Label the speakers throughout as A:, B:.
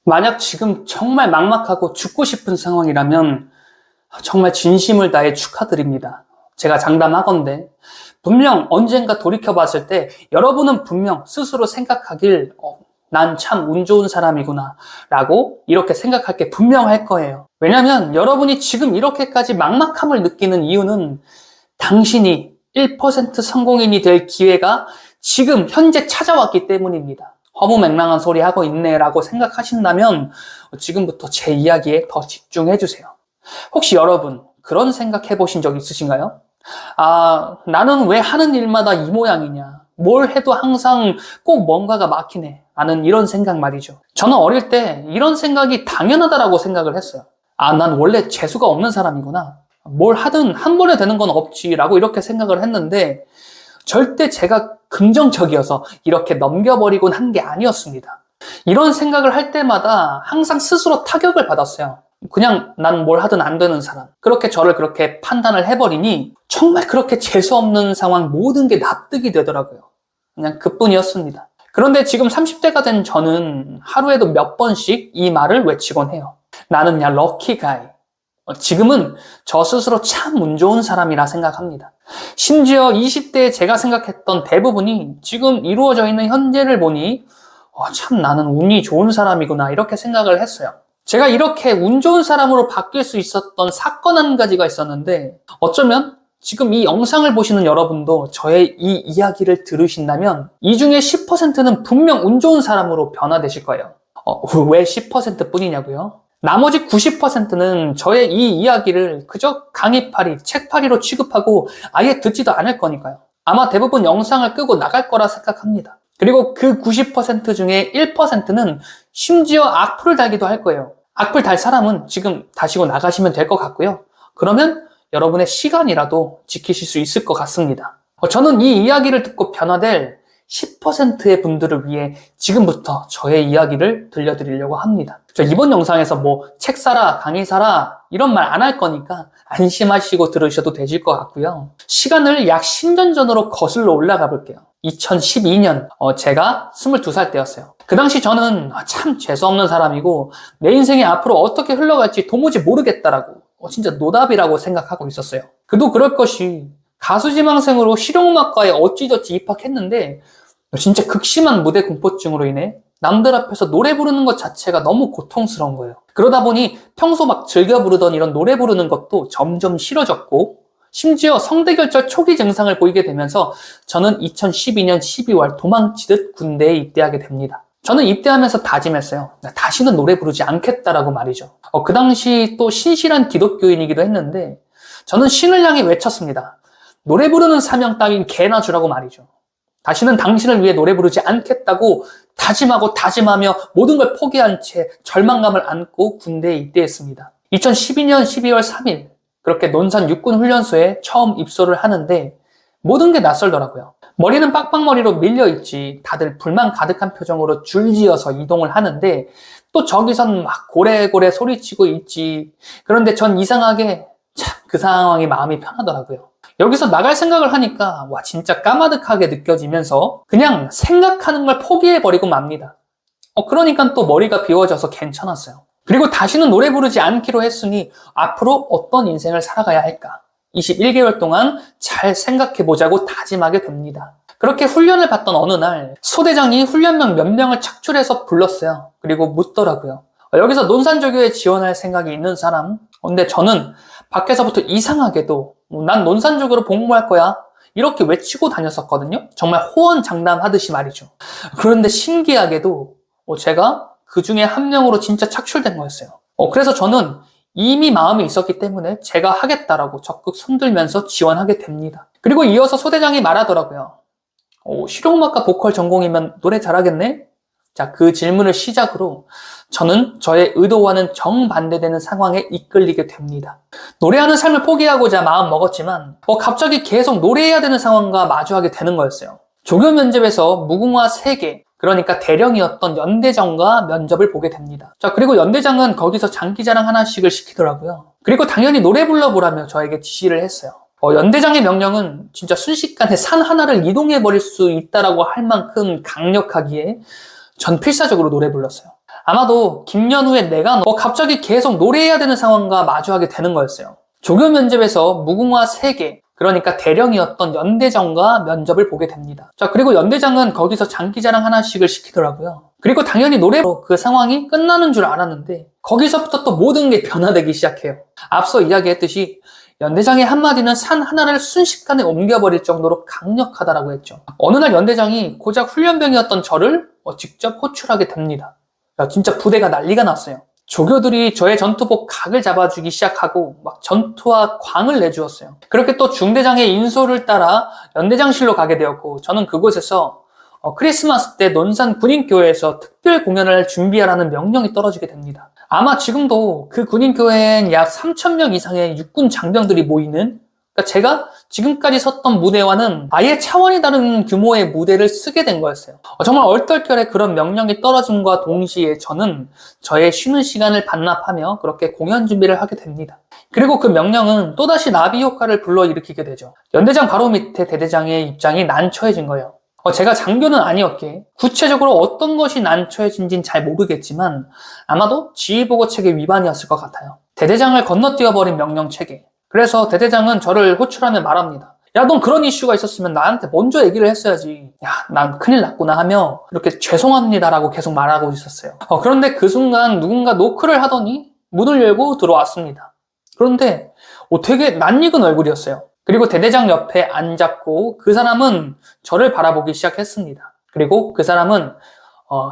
A: 만약 지금 정말 막막하고 죽고 싶은 상황이라면 정말 진심을 다해 축하드립니다. 제가 장담하건대 분명 언젠가 돌이켜봤을 때 여러분은 분명 스스로 생각하길 난 참 운 좋은 사람이구나 라고 이렇게 생각할 게 분명할 거예요. 왜냐하면 여러분이 지금 이렇게까지 막막함을 느끼는 이유는 당신이 1% 성공인이 될 기회가 지금 현재 찾아왔기 때문입니다. 허무맹랑한 소리 하고 있네 라고 생각하신다면 지금부터 제 이야기에 더 집중해 주세요. 혹시 여러분 그런 생각 해보신 적 있으신가요? 나는 왜 하는 일마다 이 모양이냐, 뭘 해도 항상 꼭 뭔가가 막히네 라는 이런 생각 말이죠. 저는 어릴 때 이런 생각이 당연하다라고 생각을 했어요. 난 원래 재수가 없는 사람이구나, 뭘 하든 한 번에 되는 건 없지 라고 이렇게 생각을 했는데 절대 제가 긍정적이어서 이렇게 넘겨버리곤 한 게 아니었습니다. 이런 생각을 할 때마다 항상 스스로 타격을 받았어요. 그냥 난 뭘 하든 안 되는 사람, 그렇게 저를 그렇게 판단을 해버리니 정말 그렇게 재수없는 상황 모든 게 납득이 되더라고요. 그냥 그뿐이었습니다. 그런데 지금 30대가 된 저는 하루에도 몇 번씩 이 말을 외치곤 해요. 나는 야 럭키 가이. 지금은 저 스스로 참 운 좋은 사람이라 생각합니다. 심지어 20대에 제가 생각했던 대부분이 지금 이루어져 있는 현재를 보니 참 나는 운이 좋은 사람이구나 이렇게 생각을 했어요. 제가 이렇게 운 좋은 사람으로 바뀔 수 있었던 사건 한 가지가 있었는데 어쩌면 지금 이 영상을 보시는 여러분도 저의 이 이야기를 들으신다면 이 중에 10%는 분명 운 좋은 사람으로 변화되실 거예요. 왜 10% 뿐이냐고요? 나머지 90%는 저의 이 이야기를 그저 강의파리, 책파리로 취급하고 아예 듣지도 않을 거니까요. 아마 대부분 영상을 끄고 나갈 거라 생각합니다. 그리고 그 90% 중에 1%는 심지어 악플을 달기도 할 거예요. 악플 달 사람은 지금 다시고 나가시면 될 것 같고요. 그러면 여러분의 시간이라도 지키실 수 있을 것 같습니다. 저는 이 이야기를 듣고 변화될 10%의 분들을 위해 지금부터 저의 이야기를 들려드리려고 합니다. 이번 영상에서 책 사라, 강의 사라 이런 말 안 할 거니까 안심하시고 들으셔도 되실 것 같고요. 시간을 약 10년 전으로 거슬러 올라가 볼게요. 2012년 제가 22살 때였어요. 그 당시 저는 참 재수없는 사람이고 내 인생이 앞으로 어떻게 흘러갈지 도무지 모르겠다라고 진짜 노답이라고 생각하고 있었어요. 그도 그럴 것이 가수지망생으로 실용음악과에 어찌저찌 입학했는데 진짜 극심한 무대 공포증으로 인해 남들 앞에서 노래 부르는 것 자체가 너무 고통스러운 거예요. 그러다 보니 평소 막 즐겨 부르던 이런 노래 부르는 것도 점점 싫어졌고 심지어 성대결절 초기 증상을 보이게 되면서 저는 2012년 12월 도망치듯 군대에 입대하게 됩니다. 저는 입대하면서 다짐했어요. 다시는 노래 부르지 않겠다라고 말이죠. 그 당시 또 신실한 기독교인이기도 했는데 저는 신을 향해 외쳤습니다. 노래 부르는 사명 따윈 개나 주라고 말이죠. 다시는 당신을 위해 노래 부르지 않겠다고 다짐하고 다짐하며 모든 걸 포기한 채 절망감을 안고 군대에 입대했습니다. 2012년 12월 3일 그렇게 논산 육군훈련소에 처음 입소를 하는데 모든 게 낯설더라고요. 머리는 빡빡머리로 밀려있지 다들 불만 가득한 표정으로 줄지어서 이동을 하는데 또 저기선 막 고래고래 소리치고 있지. 그런데 전 이상하게 참 그 상황이 마음이 편하더라고요. 여기서 나갈 생각을 하니까 진짜 까마득하게 느껴지면서 그냥 생각하는 걸 포기해버리고 맙니다. 그러니까 또 머리가 비워져서 괜찮았어요. 그리고 다시는 노래 부르지 않기로 했으니 앞으로 어떤 인생을 살아가야 할까? 21개월 동안 잘 생각해보자고 다짐하게 됩니다. 그렇게 훈련을 받던 어느 날 소대장이 훈련병 몇 명을 착출해서 불렀어요. 그리고 묻더라고요. 여기서 논산조교에 지원할 생각이 있는 사람? 근데 저는 밖에서부터 이상하게도 난 논산조교로 복무할 거야 이렇게 외치고 다녔었거든요. 정말 호언장담하듯이 말이죠. 그런데 신기하게도 제가 그 중에 한 명으로 진짜 착출된 거였어요. 그래서 저는 이미 마음이 있었기 때문에 제가 하겠다라고 적극 손들면서 지원하게 됩니다. 그리고 이어서 소대장이 말하더라고요. 실용음악과 보컬 전공이면 노래 잘하겠네? 자, 그 질문을 시작으로 저는 저의 의도와는 정반대되는 상황에 이끌리게 됩니다. 노래하는 삶을 포기하고자 마음 먹었지만 갑자기 계속 노래해야 되는 상황과 마주하게 되는 거였어요. 조교 면접에서 무궁화 3개, 그러니까 대령이었던 연대장과 면접을 보게 됩니다. 자, 그리고 연대장은 거기서 장기자랑 하나씩을 시키더라고요. 그리고 당연히 노래 불러보라며 저에게 지시를 했어요. 연대장의 명령은 진짜 순식간에 산 하나를 이동해버릴 수 있다라고 할 만큼 강력하기에 전 필사적으로 노래 불렀어요. 아마도 김연우의 내가 갑자기 계속 노래해야 되는 상황과 마주하게 되는 거였어요. 조교 면접에서 무궁화 3개, 그러니까 대령이었던 연대장과 면접을 보게 됩니다. 자, 그리고 연대장은 거기서 장기자랑 하나씩을 시키더라고요. 그리고 당연히 노래로 그 상황이 끝나는 줄 알았는데 거기서부터 또 모든 게 변화되기 시작해요. 앞서 이야기했듯이 연대장의 한마디는 산 하나를 순식간에 옮겨버릴 정도로 강력하다라고 했죠. 어느 날 연대장이 고작 훈련병이었던 저를 직접 호출하게 됩니다. 야, 진짜 부대가 난리가 났어요. 조교들이 저의 전투복 각을 잡아주기 시작하고 막 전투와 광을 내주었어요. 그렇게 또 중대장의 인솔을 따라 연대장실로 가게 되었고, 저는 그곳에서 크리스마스 때 논산 군인교회에서 특별 공연을 준비하라는 명령이 떨어지게 됩니다. 아마 지금도 그 군인교회엔 약 3,000명 이상의 육군 장병들이 모이는, 그러니까 제가 지금까지 섰던 무대와는 아예 차원이 다른 규모의 무대를 쓰게 된 거였어요. 정말 얼떨결에 그런 명령이 떨어짐과 동시에 저는 저의 쉬는 시간을 반납하며 그렇게 공연 준비를 하게 됩니다. 그리고 그 명령은 또다시 나비 효과를 불러일으키게 되죠. 연대장 바로 밑에 대대장의 입장이 난처해진 거예요. 제가 장교는 아니었기에 구체적으로 어떤 것이 난처해진지는 잘 모르겠지만 아마도 지휘보고 체계 위반이었을 것 같아요. 대대장을 건너뛰어버린 명령 체계. 그래서 대대장은 저를 호출하며 말합니다. 야, 넌 그런 이슈가 있었으면 나한테 먼저 얘기를 했어야지. 야, 난 큰일 났구나 하며 이렇게 죄송합니다라고 계속 말하고 있었어요. 그런데 그 순간 누군가 노크를 하더니 문을 열고 들어왔습니다. 그런데 되게 낯익은 얼굴이었어요. 그리고 대대장 옆에 앉았고 그 사람은 저를 바라보기 시작했습니다. 그리고 그 사람은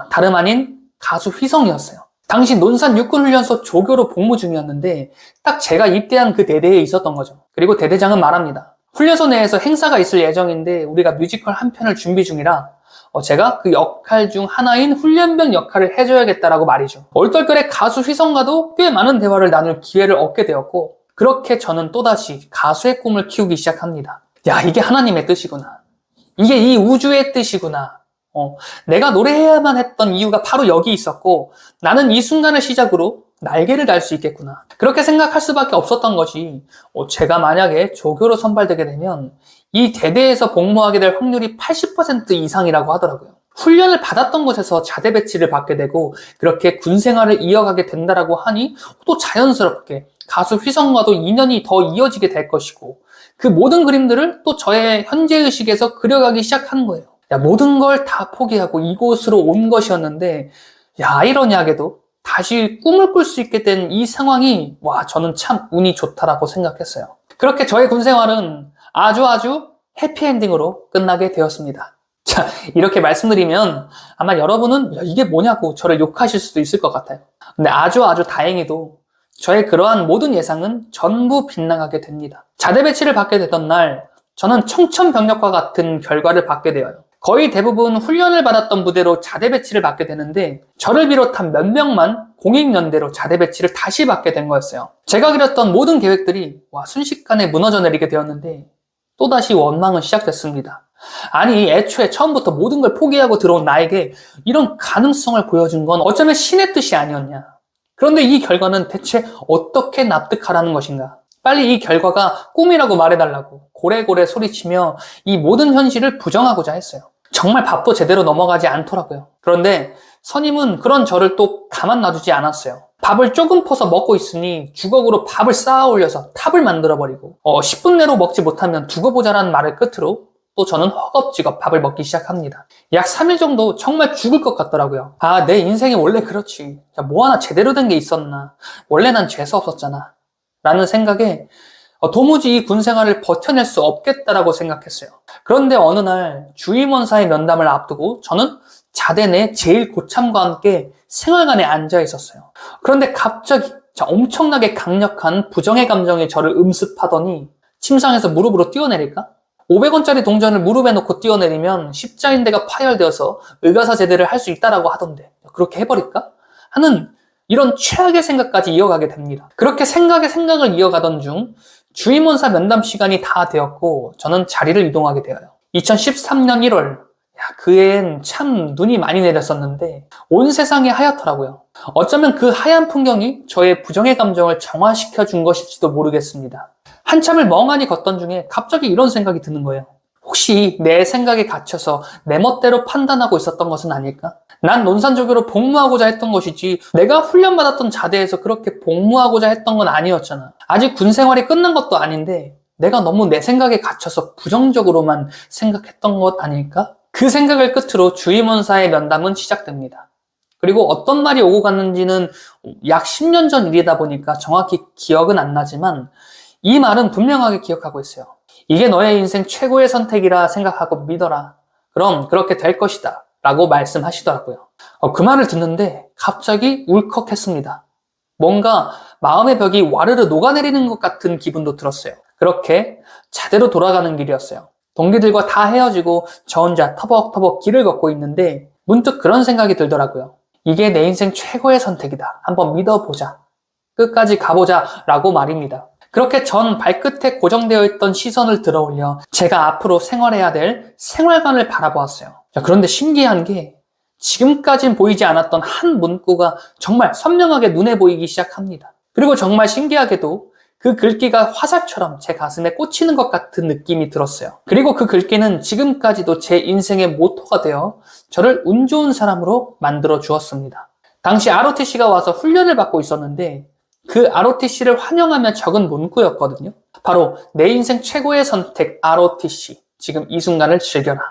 A: 다름 아닌 가수 휘성이었어요. 당시 논산 육군훈련소 조교로 복무 중이었는데 딱 제가 입대한 그 대대에 있었던 거죠. 그리고 대대장은 말합니다. 훈련소 내에서 행사가 있을 예정인데 우리가 뮤지컬 한 편을 준비 중이라 제가 그 역할 중 하나인 훈련병 역할을 해줘야겠다라고 말이죠. 얼떨결에 가수 휘성과도 꽤 많은 대화를 나눌 기회를 얻게 되었고 그렇게 저는 또다시 가수의 꿈을 키우기 시작합니다. 야, 이게 하나님의 뜻이구나. 이게 이 우주의 뜻이구나. 내가 노래해야만 했던 이유가 바로 여기 있었고 나는 이 순간을 시작으로 날개를 달 수 있겠구나. 그렇게 생각할 수밖에 없었던 것이 제가 만약에 조교로 선발되게 되면 이 대대에서 복무하게 될 확률이 80% 이상이라고 하더라고요. 훈련을 받았던 곳에서 자대 배치를 받게 되고 그렇게 군 생활을 이어가게 된다라고 하니 또 자연스럽게 가수 휘성과도 인연이 더 이어지게 될 것이고 그 모든 그림들을 또 저의 현재의식에서 그려가기 시작하는 거예요. 야, 모든 걸 다 포기하고 이곳으로 온 것이었는데 아이러니하게도 다시 꿈을 꿀 수 있게 된 이 상황이 저는 참 운이 좋다라고 생각했어요. 그렇게 저의 군 생활은 아주 해피엔딩으로 끝나게 되었습니다. 자, 이렇게 말씀드리면 아마 여러분은 이게 뭐냐고 저를 욕하실 수도 있을 것 같아요. 근데 아주 다행히도 저의 그러한 모든 예상은 전부 빗나가게 됩니다. 자대 배치를 받게 되던 날 저는 청천벽력과 같은 결과를 받게 되어요. 거의 대부분 훈련을 받았던 부대로 자대 배치를 받게 되는데 저를 비롯한 몇 명만 공익연대로 자대 배치를 다시 받게 된 거였어요. 제가 그렸던 모든 계획들이 순식간에 무너져 내리게 되었는데 또다시 원망은 시작됐습니다. 아니, 애초에 처음부터 모든 걸 포기하고 들어온 나에게 이런 가능성을 보여준 건 어쩌면 신의 뜻이 아니었냐. 그런데 이 결과는 대체 어떻게 납득하라는 것인가? 빨리 이 결과가 꿈이라고 말해달라고 고래고래 소리치며 이 모든 현실을 부정하고자 했어요. 정말 밥도 제대로 넘어가지 않더라고요. 그런데 선임은 그런 저를 또 가만 놔두지 않았어요. 밥을 조금 퍼서 먹고 있으니 주걱으로 밥을 쌓아 올려서 탑을 만들어버리고 10분 내로 먹지 못하면 두고 보자라는 말을 끝으로 또 저는 허겁지겁 밥을 먹기 시작합니다. 약 3일 정도 정말 죽을 것 같더라고요. 내 인생이 원래 그렇지. 뭐 하나 제대로 된 게 있었나. 원래 난 재수 없었잖아. 라는 생각에 도무지 이 군 생활을 버텨낼 수 없겠다라고 생각했어요. 그런데 어느 날 주임원사의 면담을 앞두고 저는 자대 내 제일 고참과 함께 생활관에 앉아 있었어요. 그런데 갑자기 엄청나게 강력한 부정의 감정이 저를 음습하더니 침상에서 무릎으로 뛰어내릴까? 500원짜리 동전을 무릎에 놓고 뛰어내리면 십자인대가 파열되어서 의가사 제대를 할 수 있다라고 하던데 그렇게 해버릴까? 하는 이런 최악의 생각까지 이어가게 됩니다. 그렇게 생각을 이어가던 중 주임원사 면담 시간이 다 되었고 저는 자리를 이동하게 되어요. 2013년 1월 그 해엔 참 눈이 많이 내렸었는데 온 세상이 하얗더라고요. 어쩌면 그 하얀 풍경이 저의 부정의 감정을 정화시켜 준 것일지도 모르겠습니다. 한참을 멍하니 걷던 중에 갑자기 이런 생각이 드는 거예요. 혹시 내 생각에 갇혀서 내 멋대로 판단하고 있었던 것은 아닐까? 난 논산조교로 복무하고자 했던 것이지 내가 훈련받았던 자대에서 그렇게 복무하고자 했던 건 아니었잖아. 아직 군 생활이 끝난 것도 아닌데 내가 너무 내 생각에 갇혀서 부정적으로만 생각했던 것 아닐까? 그 생각을 끝으로 주임원사의 면담은 시작됩니다. 그리고 어떤 말이 오고 갔는지는 약 10년 전 일이다 보니까 정확히 기억은 안 나지만 이 말은 분명하게 기억하고 있어요. 이게 너의 인생 최고의 선택이라 생각하고 믿어라. 그럼 그렇게 될 것이다. 라고 말씀하시더라고요. 그 말을 듣는데 갑자기 울컥했습니다. 뭔가 마음의 벽이 와르르 녹아내리는 것 같은 기분도 들었어요. 그렇게 자대로 돌아가는 길이었어요. 동기들과 다 헤어지고 저 혼자 터벅터벅 길을 걷고 있는데 문득 그런 생각이 들더라고요. 이게 내 인생 최고의 선택이다. 한번 믿어보자. 끝까지 가보자. 라고 말입니다. 그렇게 전 발끝에 고정되어 있던 시선을 들어올려 제가 앞으로 생활해야 될 생활관을 바라보았어요. 그런데 신기한 게 지금까진 보이지 않았던 한 문구가 정말 선명하게 눈에 보이기 시작합니다. 그리고 정말 신기하게도 그 글귀가 화살처럼 제 가슴에 꽂히는 것 같은 느낌이 들었어요. 그리고 그 글귀는 지금까지도 제 인생의 모토가 되어 저를 운 좋은 사람으로 만들어 주었습니다. 당시 ROTC가 와서 훈련을 받고 있었는데 그 ROTC를 환영하며 적은 문구였거든요. 바로 내 인생 최고의 선택 ROTC. 지금 이 순간을 즐겨라.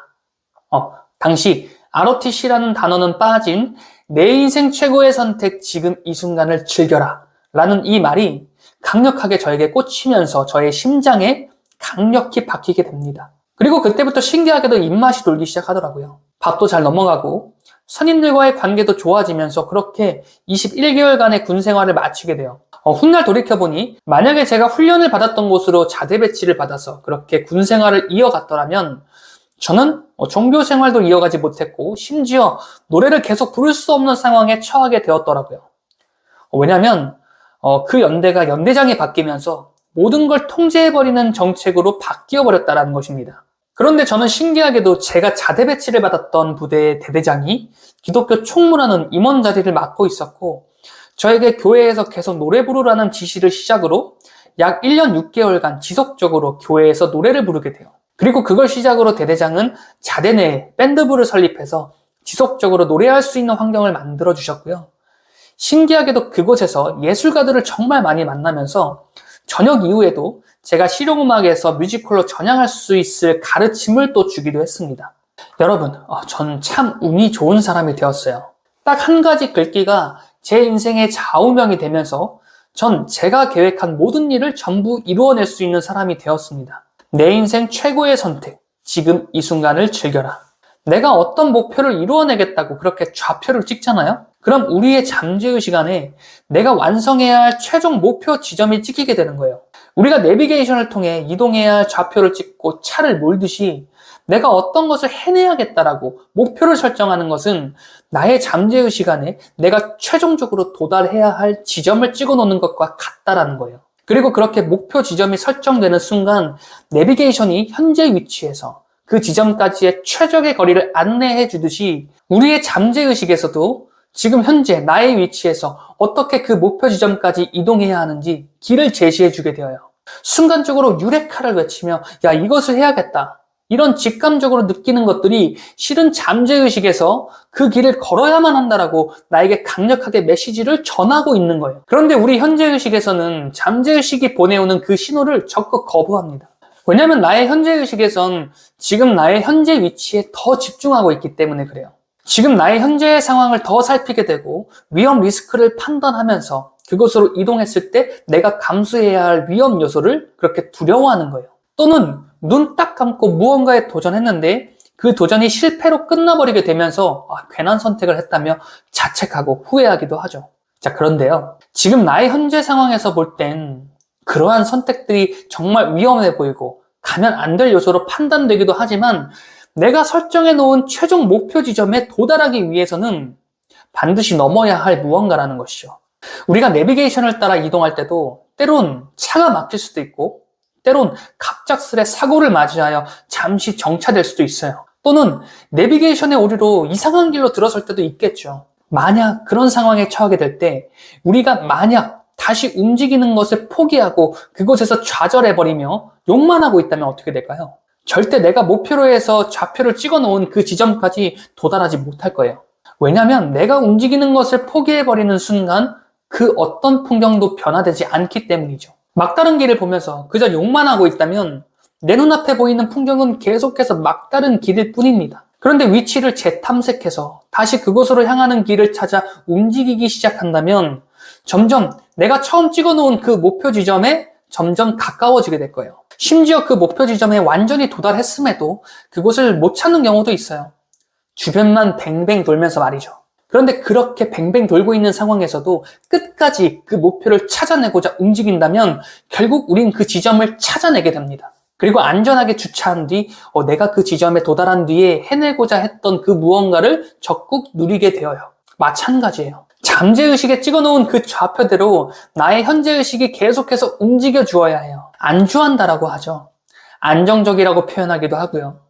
A: 당시 ROTC라는 단어는 빠진 내 인생 최고의 선택 지금 이 순간을 즐겨라. 라는 이 말이 강력하게 저에게 꽂히면서 저의 심장에 강력히 박히게 됩니다. 그리고 그때부터 신기하게도 입맛이 돌기 시작하더라고요. 밥도 잘 넘어가고 선임들과의 관계도 좋아지면서 그렇게 21개월간의 군 생활을 마치게 돼요. 훗날 돌이켜보니 만약에 제가 훈련을 받았던 곳으로 자대 배치를 받아서 그렇게 군 생활을 이어갔더라면 저는 종교 생활도 이어가지 못했고 심지어 노래를 계속 부를 수 없는 상황에 처하게 되었더라고요. 왜냐하면 그 연대가 연대장이 바뀌면서 모든 걸 통제해버리는 정책으로 바뀌어버렸다는 것입니다. 그런데 저는 신기하게도 제가 자대 배치를 받았던 부대의 대대장이 기독교 총무라는 임원 자리를 맡고 있었고 저에게 교회에서 계속 노래 부르라는 지시를 시작으로 약 1년 6개월간 지속적으로 교회에서 노래를 부르게 돼요. 그리고 그걸 시작으로 대대장은 자대 내에 밴드부를 설립해서 지속적으로 노래할 수 있는 환경을 만들어 주셨고요. 신기하게도 그곳에서 예술가들을 정말 많이 만나면서 저녁 이후에도 제가 실용음악에서 뮤지컬로 전향할 수 있을 가르침을 또 주기도 했습니다. 여러분, 전 참 운이 좋은 사람이 되었어요. 딱 한 가지 글귀가 제 인생의 좌우명이 되면서 전 제가 계획한 모든 일을 전부 이루어낼 수 있는 사람이 되었습니다. 내 인생 최고의 선택, 지금 이 순간을 즐겨라. 내가 어떤 목표를 이루어내겠다고 그렇게 좌표를 찍잖아요? 그럼 우리의 잠재의식 안에 내가 완성해야 할 최종 목표 지점이 찍히게 되는 거예요. 우리가 내비게이션을 통해 이동해야 할 좌표를 찍고 차를 몰듯이 내가 어떤 것을 해내야겠다라고 목표를 설정하는 것은 나의 잠재의식 안에 내가 최종적으로 도달해야 할 지점을 찍어 놓는 것과 같다라는 거예요. 그리고 그렇게 목표 지점이 설정되는 순간 내비게이션이 현재 위치에서 그 지점까지의 최적의 거리를 안내해 주듯이 우리의 잠재의식에서도 지금 현재 나의 위치에서 어떻게 그 목표 지점까지 이동해야 하는지 길을 제시해 주게 되어요. 순간적으로 유레카를 외치며 야 이것을 해야겠다. 이런 직감적으로 느끼는 것들이 실은 잠재의식에서 그 길을 걸어야만 한다라고 나에게 강력하게 메시지를 전하고 있는 거예요. 그런데 우리 현재의식에서는 잠재의식이 보내오는 그 신호를 적극 거부합니다. 왜냐하면 나의 현재의식에선 지금 나의 현재 위치에 더 집중하고 있기 때문에 그래요. 지금 나의 현재의 상황을 더 살피게 되고 위험 리스크를 판단하면서 그곳으로 이동했을 때 내가 감수해야 할 위험 요소를 그렇게 두려워하는 거예요. 또는 눈 딱 감고 무언가에 도전했는데 그 도전이 실패로 끝나버리게 되면서 괜한 선택을 했다며 자책하고 후회하기도 하죠. 자, 그런데요. 지금 나의 현재 상황에서 볼 땐 그러한 선택들이 정말 위험해 보이고 가면 안 될 요소로 판단되기도 하지만 내가 설정해 놓은 최종 목표 지점에 도달하기 위해서는 반드시 넘어야 할 무언가라는 것이죠. 우리가 내비게이션을 따라 이동할 때도 때론 차가 막힐 수도 있고 때론 갑작스레 사고를 맞이하여 잠시 정차될 수도 있어요. 또는 내비게이션의 오류로 이상한 길로 들어설 때도 있겠죠. 만약 그런 상황에 처하게 될 때 우리가 만약 다시 움직이는 것을 포기하고 그곳에서 좌절해버리며 욕만 하고 있다면 어떻게 될까요? 절대 내가 목표로 해서 좌표를 찍어 놓은 그 지점까지 도달하지 못할 거예요. 왜냐하면 내가 움직이는 것을 포기해버리는 순간 그 어떤 풍경도 변화되지 않기 때문이죠. 막다른 길을 보면서 그저 욕만 하고 있다면 내 눈앞에 보이는 풍경은 계속해서 막다른 길일 뿐입니다. 그런데 위치를 재탐색해서 다시 그곳으로 향하는 길을 찾아 움직이기 시작한다면 점점 내가 처음 찍어놓은 그 목표 지점에 점점 가까워지게 될 거예요. 심지어 그 목표 지점에 완전히 도달했음에도 그곳을 못 찾는 경우도 있어요. 주변만 뱅뱅 돌면서 말이죠. 그런데 그렇게 뱅뱅 돌고 있는 상황에서도 끝까지 그 목표를 찾아내고자 움직인다면 결국 우린 그 지점을 찾아내게 됩니다. 그리고 안전하게 주차한 뒤 내가 그 지점에 도달한 뒤에 해내고자 했던 그 무언가를 적극 누리게 되어요. 마찬가지예요. 잠재의식에 찍어놓은 그 좌표대로 나의 현재의식이 계속해서 움직여 주어야 해요. 안주한다라고 하죠. 안정적이라고 표현하기도 하고요.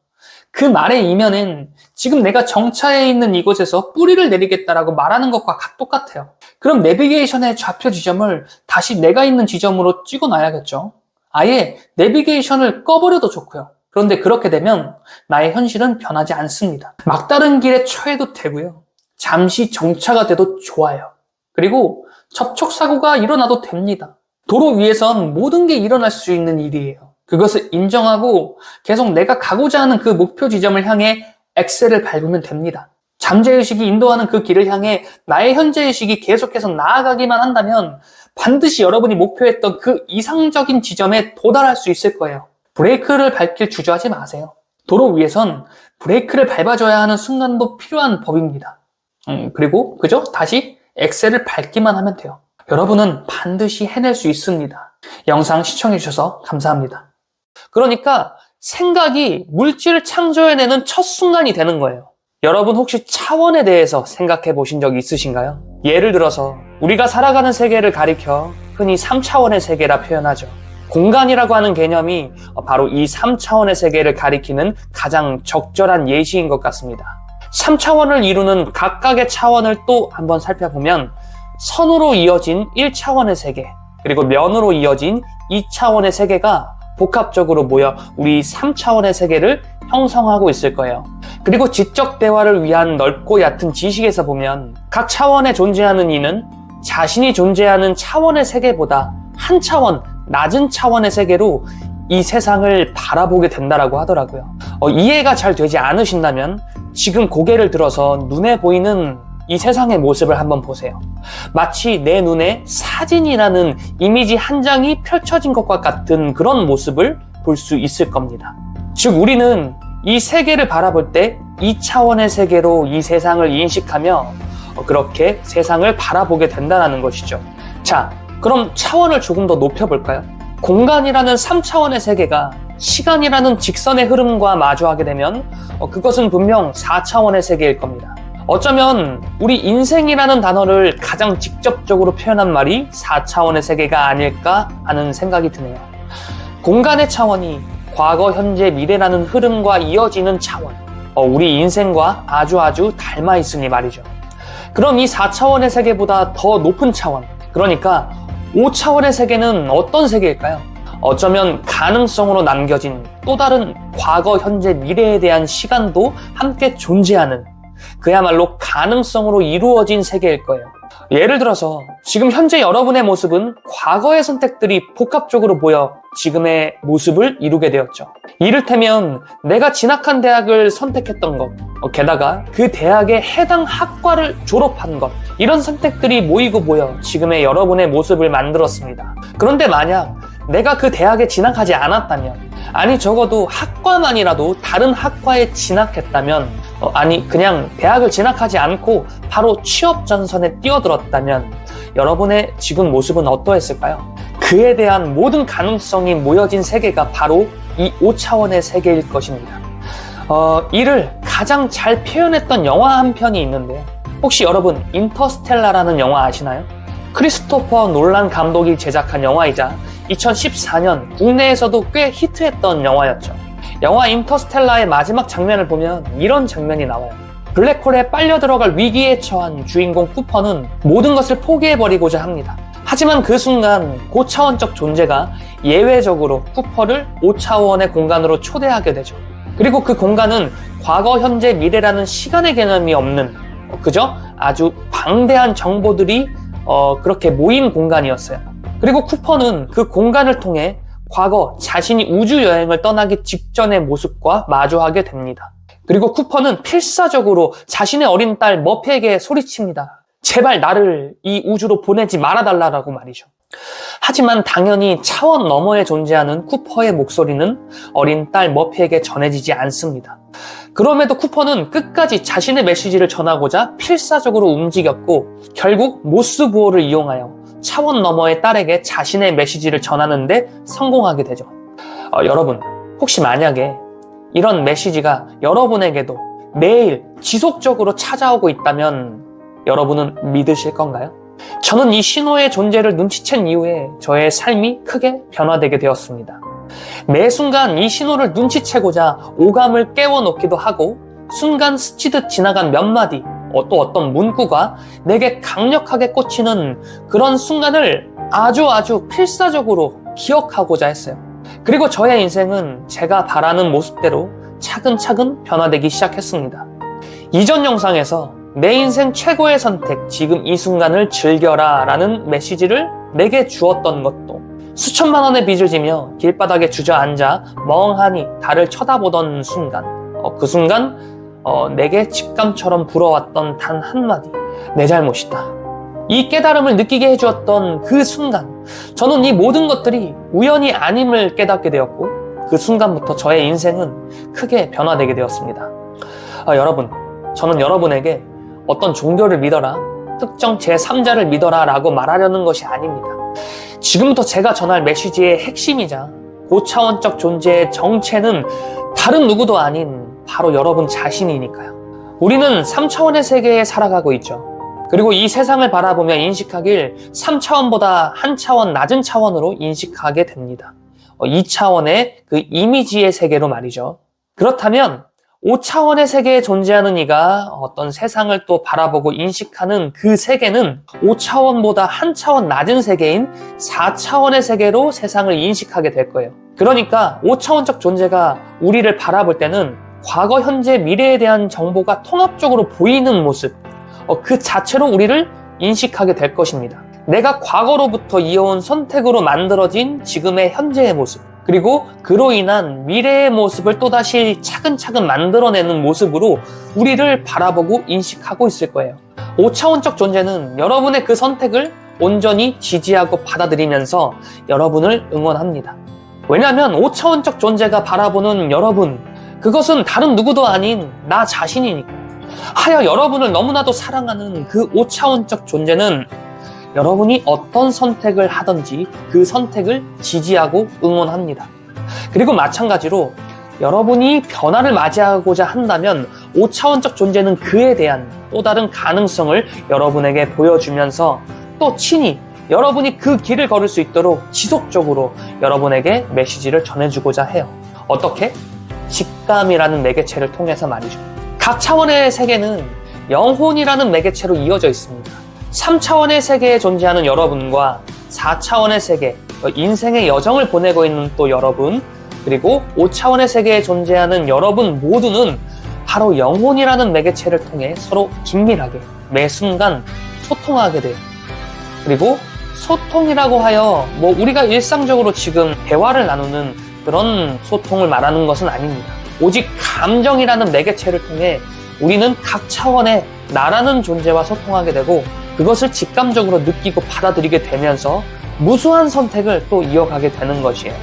A: 그 말의 이면은 지금 내가 정차해 있는 이곳에서 뿌리를 내리겠다라고 말하는 것과 똑같아요. 그럼 내비게이션의 좌표 지점을 다시 내가 있는 지점으로 찍어놔야겠죠. 아예 내비게이션을 꺼버려도 좋고요. 그런데 그렇게 되면 나의 현실은 변하지 않습니다. 막다른 길에 처해도 되고요. 잠시 정차가 돼도 좋아요. 그리고 접촉사고가 일어나도 됩니다. 도로 위에선 모든 게 일어날 수 있는 일이에요. 그것을 인정하고 계속 내가 가고자 하는 그 목표 지점을 향해 엑셀을 밟으면 됩니다. 잠재의식이 인도하는 그 길을 향해 나의 현재의식이 계속해서 나아가기만 한다면 반드시 여러분이 목표했던 그 이상적인 지점에 도달할 수 있을 거예요. 브레이크를 밟길 주저하지 마세요. 도로 위에선 브레이크를 밟아줘야 하는 순간도 필요한 법입니다. 그리고 그죠? 다시 엑셀을 밟기만 하면 돼요. 여러분은 반드시 해낼 수 있습니다. 영상 시청해주셔서 감사합니다. 그러니까 생각이 물질을 창조해내는 첫 순간이 되는 거예요. 여러분 혹시 차원에 대해서 생각해 보신 적이 있으신가요? 예를 들어서 우리가 살아가는 세계를 가리켜 흔히 3차원의 세계라 표현하죠. 공간이라고 하는 개념이 바로 이 3차원의 세계를 가리키는 가장 적절한 예시인 것 같습니다. 3차원을 이루는 각각의 차원을 또 한번 살펴보면 선으로 이어진 1차원의 세계, 그리고 면으로 이어진 2차원의 세계가 복합적으로 모여 우리 3차원의 세계를 형성하고 있을 거예요. 그리고 지적 대화를 위한 넓고 얕은 지식에서 보면 각 차원에 존재하는 이는 자신이 존재하는 차원의 세계보다 한 차원 낮은 차원의 세계로 이 세상을 바라보게 된다라고 하더라고요. 이해가 잘 되지 않으신다면 지금 고개를 들어서 눈에 보이는 이 세상의 모습을 한번 보세요. 마치 내 눈에 사진이라는 이미지 한 장이 펼쳐진 것과 같은 그런 모습을 볼 수 있을 겁니다. 즉 우리는 이 세계를 바라볼 때 2차원의 세계로 이 세상을 인식하며 그렇게 세상을 바라보게 된다는 것이죠. 자, 그럼 차원을 조금 더 높여볼까요? 공간이라는 3차원의 세계가 시간이라는 직선의 흐름과 마주하게 되면 그것은 분명 4차원의 세계일 겁니다. 어쩌면 우리 인생이라는 단어를 가장 직접적으로 표현한 말이 4차원의 세계가 아닐까 하는 생각이 드네요. 공간의 차원이 과거, 현재, 미래라는 흐름과 이어지는 차원, 우리 인생과 아주 닮아 있으니 말이죠. 그럼 이 4차원의 세계보다 더 높은 차원, 그러니까 5차원의 세계는 어떤 세계일까요? 어쩌면 가능성으로 남겨진 또 다른 과거, 현재, 미래에 대한 시간도 함께 존재하는 그야말로 가능성으로 이루어진 세계일 거예요. 예를 들어서 지금 현재 여러분의 모습은 과거의 선택들이 복합적으로 모여 지금의 모습을 이루게 되었죠. 이를테면 내가 진학한 대학을 선택했던 것, 게다가 그 대학에 해당 학과를 졸업한 것, 이런 선택들이 모이고 모여 지금의 여러분의 모습을 만들었습니다. 그런데 만약 내가 그 대학에 진학하지 않았다면, 아니 적어도 학과만이라도 다른 학과에 진학했다면, 아니 그냥 대학을 진학하지 않고 바로 취업 전선에 뛰어들었다면 여러분의 지금 모습은 어떠했을까요? 그에 대한 모든 가능성이 모여진 세계가 바로 이 5차원의 세계일 것입니다. 이를 가장 잘 표현했던 영화 한 편이 있는데요. 혹시 여러분 인터스텔라라는 영화 아시나요? 크리스토퍼 놀란 감독이 제작한 영화이자 2014년 국내에서도 꽤 히트했던 영화였죠. 영화 인터스텔라의 마지막 장면을 보면 이런 장면이 나와요. 블랙홀에 빨려 들어갈 위기에 처한 주인공 쿠퍼는 모든 것을 포기해버리고자 합니다. 하지만 그 순간 고차원적 존재가 예외적으로 쿠퍼를 5차원의 공간으로 초대하게 되죠. 그리고 그 공간은 과거, 현재, 미래라는 시간의 개념이 없는 그저 아주 방대한 정보들이 그렇게 모인 공간이었어요. 그리고 쿠퍼는 그 공간을 통해 과거 자신이 우주여행을 떠나기 직전의 모습과 마주하게 됩니다. 그리고 쿠퍼는 필사적으로 자신의 어린 딸 머피에게 소리칩니다. 제발 나를 이 우주로 보내지 말아달라고 말이죠. 하지만 당연히 차원 너머에 존재하는 쿠퍼의 목소리는 어린 딸 머피에게 전해지지 않습니다. 그럼에도 쿠퍼는 끝까지 자신의 메시지를 전하고자 필사적으로 움직였고 결국 모스 부호를 이용하여 차원 너머의 딸에게 자신의 메시지를 전하는 데 성공하게 되죠. 여러분, 혹시 만약에 이런 메시지가 여러분에게도 매일 지속적으로 찾아오고 있다면 여러분은 믿으실 건가요? 저는 이 신호의 존재를 눈치챈 이후에 저의 삶이 크게 변화되게 되었습니다. 매 순간 이 신호를 눈치채고자 오감을 깨워놓기도 하고 순간 스치듯 지나간 몇 마디, 또 어떤 문구가 내게 강력하게 꽂히는 그런 순간을 아주 필사적으로 기억하고자 했어요. 그리고 저의 인생은 제가 바라는 모습대로 차근차근 변화되기 시작했습니다. 이전 영상에서 내 인생 최고의 선택, 지금 이 순간을 즐겨라 라는 메시지를 내게 주었던 것도 수천만 원의 빚을 지며 길바닥에 주저앉아 멍하니 달을 쳐다보던 순간, 그 순간 내게 직감처럼 불어왔던 단 한마디, 내 잘못이다. 이 깨달음을 느끼게 해주었던 그 순간, 저는 이 모든 것들이 우연이 아님을 깨닫게 되었고 그 순간부터 저의 인생은 크게 변화되게 되었습니다. 여러분, 저는 여러분에게 어떤 종교를 믿어라, 특정 제3자를 믿어라 라고 말하려는 것이 아닙니다. 지금부터 제가 전할 메시지의 핵심이자 고차원적 존재의 정체는 다른 누구도 아닌 바로 여러분 자신이니까요. 우리는 3차원의 세계에 살아가고 있죠. 그리고 이 세상을 바라보며 인식하길 3차원보다 한 차원 낮은 차원으로 인식하게 됩니다. 2차원의 그 이미지의 세계로 말이죠. 그렇다면 5차원의 세계에 존재하는 이가 어떤 세상을 또 바라보고 인식하는 그 세계는 5차원보다 한 차원 낮은 세계인 4차원의 세계로 세상을 인식하게 될 거예요. 그러니까 5차원적 존재가 우리를 바라볼 때는 과거, 현재, 미래에 대한 정보가 통합적으로 보이는 모습, 그 자체로 우리를 인식하게 될 것입니다. 내가 과거로부터 이어온 선택으로 만들어진 지금의 현재의 모습, 그리고 그로 인한 미래의 모습을 또다시 차근차근 만들어내는 모습으로 우리를 바라보고 인식하고 있을 거예요. 5차원적 존재는 여러분의 그 선택을 온전히 지지하고 받아들이면서 여러분을 응원합니다. 왜냐하면 5차원적 존재가 바라보는 여러분, 그것은 다른 누구도 아닌 나 자신이니까. 하여 여러분을 너무나도 사랑하는 그 5차원적 존재는 여러분이 어떤 선택을 하든지 그 선택을 지지하고 응원합니다. 그리고 마찬가지로 여러분이 변화를 맞이하고자 한다면 5차원적 존재는 그에 대한 또 다른 가능성을 여러분에게 보여주면서 또 친히 여러분이 그 길을 걸을 수 있도록 지속적으로 여러분에게 메시지를 전해주고자 해요. 어떻게? 직감이라는 매개체를 통해서 말이죠. 각 차원의 세계는 영혼이라는 매개체로 이어져 있습니다. 3차원의 세계에 존재하는 여러분과 4차원의 세계, 인생의 여정을 보내고 있는 또 여러분, 그리고 5차원의 세계에 존재하는 여러분 모두는 바로 영혼이라는 매개체를 통해 서로 긴밀하게 매 순간 소통하게 돼요. 그리고 소통이라고 하여 우리가 일상적으로 지금 대화를 나누는 그런 소통을 말하는 것은 아닙니다. 오직 감정이라는 매개체를 통해 우리는 각 차원의 나라는 존재와 소통하게 되고 그것을 직감적으로 느끼고 받아들이게 되면서 무수한 선택을 또 이어가게 되는 것이에요.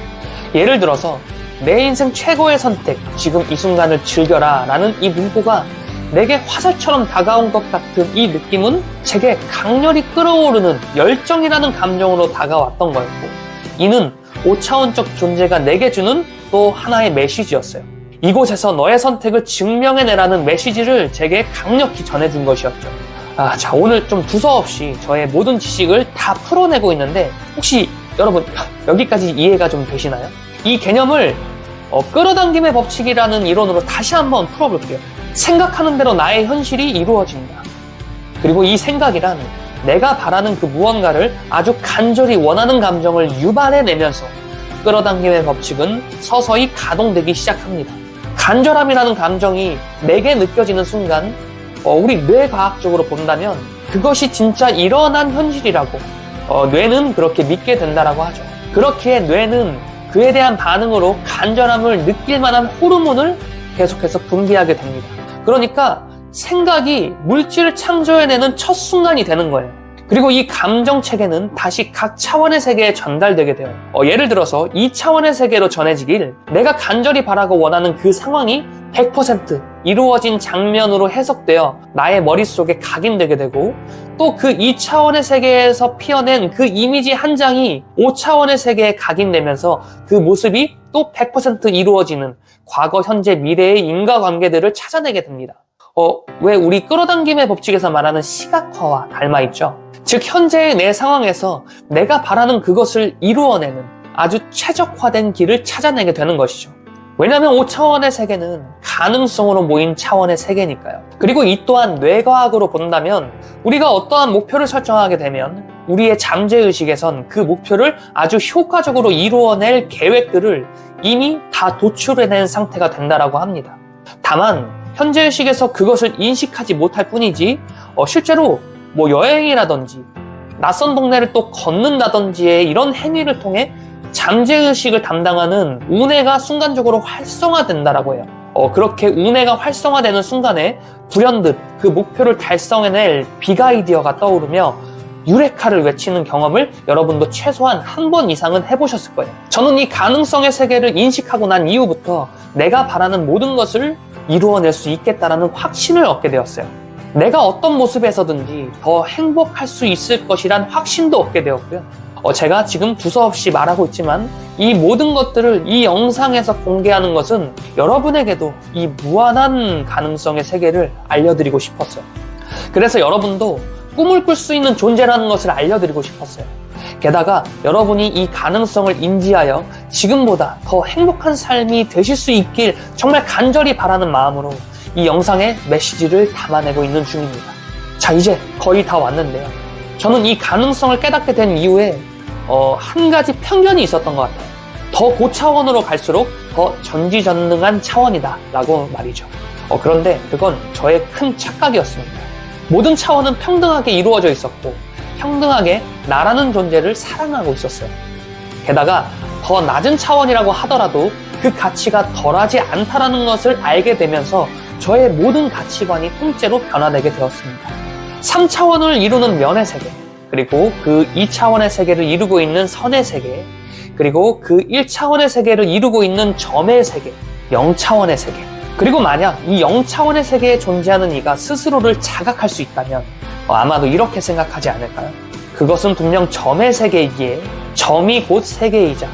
A: 예를 들어서 내 인생 최고의 선택, 지금 이 순간을 즐겨라 라는 이 문구가 내게 화살처럼 다가온 것 같은 이 느낌은 제게 강렬히 끓어오르는 열정이라는 감정으로 다가왔던 거였고, 이는 5차원적 존재가 내게 주는 또 하나의 메시지였어요. 이곳에서 너의 선택을 증명해내라는 메시지를 제게 강력히 전해준 것이었죠. 자, 오늘 좀 두서없이 저의 모든 지식을 다 풀어내고 있는데 혹시 여러분 여기까지 이해가 좀 되시나요? 이 개념을 끌어당김의 법칙이라는 이론으로 다시 한번 풀어볼게요. 생각하는 대로 나의 현실이 이루어진다. 그리고 이 생각이란 내가 바라는 그 무언가를 아주 간절히 원하는 감정을 유발해내면서 끌어당김의 법칙은 서서히 가동되기 시작합니다. 간절함이라는 감정이 내게 느껴지는 순간 우리 뇌과학적으로 본다면 그것이 진짜 일어난 현실이라고 뇌는 그렇게 믿게 된다라고 하죠. 그렇기에 뇌는 그에 대한 반응으로 간절함을 느낄 만한 호르몬을 계속해서 분비하게 됩니다. 그러니까 생각이 물질을 창조해내는 첫 순간이 되는 거예요. 그리고 이 감정 체계는 다시 각 차원의 세계에 전달되게 돼요. 예를 들어서 2차원의 세계로 전해지길 내가 간절히 바라고 원하는 그 상황이 100% 이루어진 장면으로 해석되어 나의 머릿속에 각인되게 되고, 또 그 2차원의 세계에서 피어낸 그 이미지 한 장이 5차원의 세계에 각인되면서 그 모습이 또 100% 이루어지는 과거, 현재, 미래의 인과관계들을 찾아내게 됩니다. 왜 우리 끌어당김의 법칙에서 말하는 시각화와 닮아있죠? 즉 현재의 내 상황에서 내가 바라는 그것을 이루어내는 아주 최적화된 길을 찾아내게 되는 것이죠. 왜냐하면 5차원의 세계는 가능성으로 모인 차원의 세계니까요. 그리고 이 또한 뇌과학으로 본다면 우리가 어떠한 목표를 설정하게 되면 우리의 잠재의식에선 그 목표를 아주 효과적으로 이루어낼 계획들을 이미 다 도출해낸 상태가 된다라고 합니다. 다만 현재의식에서 그것을 인식하지 못할 뿐이지 실제로 여행이라든지 낯선 동네를 또 걷는다든지의 이런 행위를 통해 잠재의식을 담당하는 우뇌가 순간적으로 활성화된다라고 해요. 그렇게 우뇌가 활성화되는 순간에 불현듯 그 목표를 달성해낼 빅 아이디어가 떠오르며 유레카를 외치는 경험을 여러분도 최소한 한 번 이상은 해보셨을 거예요. 저는 이 가능성의 세계를 인식하고 난 이후부터 내가 바라는 모든 것을 이루어낼 수 있겠다라는 확신을 얻게 되었어요. 내가 어떤 모습에서든지 더 행복할 수 있을 것이란 확신도 얻게 되었고요. 제가 지금 두서없이 말하고 있지만 이 모든 것들을 이 영상에서 공개하는 것은 여러분에게도 이 무한한 가능성의 세계를 알려드리고 싶었어요. 그래서 여러분도 꿈을 꿀 수 있는 존재라는 것을 알려드리고 싶었어요. 게다가 여러분이 이 가능성을 인지하여 지금보다 더 행복한 삶이 되실 수 있길 정말 간절히 바라는 마음으로 이 영상에 메시지를 담아내고 있는 중입니다. 자, 이제 거의 다 왔는데요. 저는 이 가능성을 깨닫게 된 이후에 한 가지 편견이 있었던 것 같아요. 더 고차원으로 갈수록 더 전지전능한 차원이다 라고 말이죠. 그런데 그건 저의 큰 착각이었습니다. 모든 차원은 평등하게 이루어져 있었고 평등하게 나라는 존재를 사랑하고 있었어요. 게다가 더 낮은 차원이라고 하더라도 그 가치가 덜하지 않다라는 것을 알게 되면서 저의 모든 가치관이 통째로 변화되게 되었습니다. 3차원을 이루는 면의 세계, 그리고 그 2차원의 세계를 이루고 있는 선의 세계, 그리고 그 1차원의 세계를 이루고 있는 점의 세계, 0차원의 세계. 그리고 만약 이 0차원의 세계에 존재하는 이가 스스로를 자각할 수 있다면 아마도 이렇게 생각하지 않을까요? 그것은 분명 점의 세계이기에 점이 곧 세계이자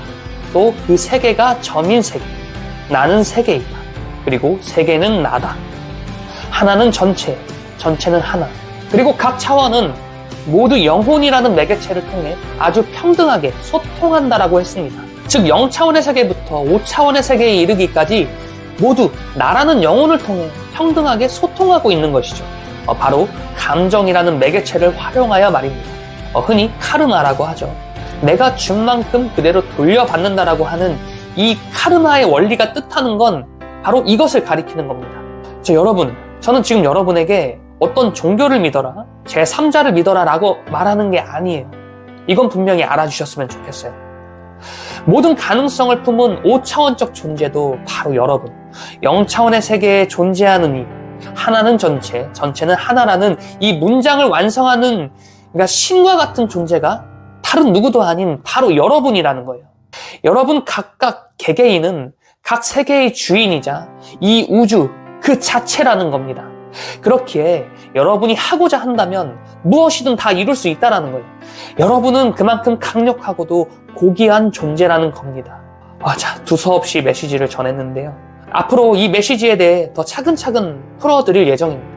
A: 또 그 세계가 점인 세계, 나는 세계이다. 그리고 세계는 나다. 하나는 전체, 전체는 하나. 그리고 각 차원은 모두 영혼이라는 매개체를 통해 아주 평등하게 소통한다라고 했습니다. 즉 0차원의 세계부터 5차원의 세계에 이르기까지 모두 나라는 영혼을 통해 평등하게 소통하고 있는 것이죠. 바로 감정이라는 매개체를 활용하여 말입니다. 흔히 카르마라고 하죠. 내가 준 만큼 그대로 돌려받는다라고 하는 이 카르마의 원리가 뜻하는 건 바로 이것을 가리키는 겁니다. 여러분, 저는 지금 여러분에게 어떤 종교를 믿어라, 제3자를 믿어라 라고 말하는 게 아니에요. 이건 분명히 알아주셨으면 좋겠어요. 모든 가능성을 품은 5차원적 존재도 바로 여러분, 0차원의 세계에 존재하는 이 하나는 전체, 전체는 하나라는 이 문장을 완성하는, 그러니까 신과 같은 존재가 다른 누구도 아닌 바로 여러분이라는 거예요. 여러분 각각 개개인은 각 세계의 주인이자 이 우주 그 자체라는 겁니다. 그렇기에 여러분이 하고자 한다면 무엇이든 다 이룰 수 있다는 거예요. 여러분은 그만큼 강력하고도 고귀한 존재라는 겁니다. 자, 두서없이 메시지를 전했는데요. 앞으로 이 메시지에 대해 더 차근차근 풀어드릴 예정입니다.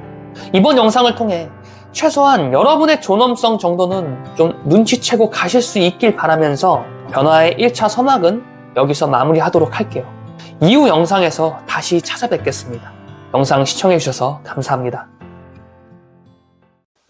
A: 이번 영상을 통해 최소한 여러분의 존엄성 정도는 좀 눈치채고 가실 수 있길 바라면서 변화의 1차 서막은 여기서 마무리하도록 할게요. 이후 영상에서 다시 찾아뵙겠습니다. 영상 시청해주셔서 감사합니다.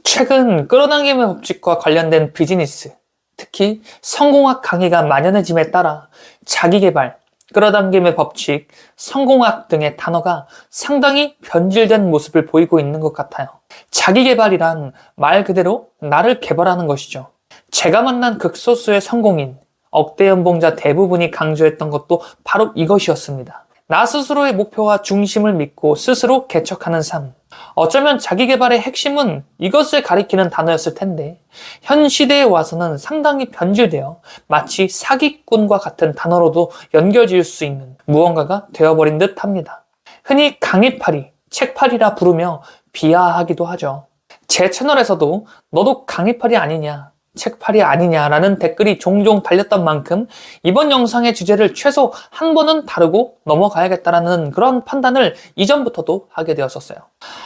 A: 최근 끌어당김의 법칙과 관련된 비즈니스, 특히 성공학 강의가 만연해짐에 따라 자기계발, 끌어당김의 법칙, 성공학 등의 단어가 상당히 변질된 모습을 보이고 있는 것 같아요. 자기개발이란 말 그대로 나를 개발하는 것이죠. 제가 만난 극소수의 성공인, 억대 연봉자 대부분이 강조했던 것도 바로 이것이었습니다. 나 스스로의 목표와 중심을 믿고 스스로 개척하는 삶. 어쩌면 자기개발의 핵심은 이것을 가리키는 단어였을 텐데 현 시대에 와서는 상당히 변질되어 마치 사기꾼과 같은 단어로도 연결지을 수 있는 무언가가 되어버린 듯 합니다. 흔히 강의팔이, 책팔이라 부르며 비하하기도 하죠. 제 채널에서도 너도 강의팔이 아니냐, 책팔이 아니냐라는 댓글이 종종 달렸던 만큼 이번 영상의 주제를 최소 한 번은 다루고 넘어가야겠다라는 그런 판단을 이전부터도 하게 되었었어요.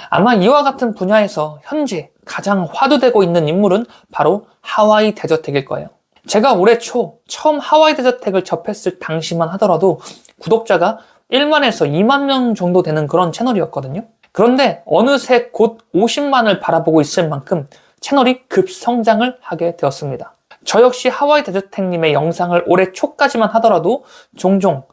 A: 아마 이와 같은 분야에서 현재 가장 화두되고 있는 인물은 바로 하와이 데저텍일 거예요. 제가 올해 초 처음 하와이 데저텍을 접했을 당시만 하더라도 구독자가 1만에서 2만 명 정도 되는 그런 채널이었거든요. 그런데 어느새 곧 50만을 바라보고 있을 만큼 채널이 급성장을 하게 되었습니다. 저 역시 하와이 데저텍님의 영상을 올해 초까지만 하더라도 종종,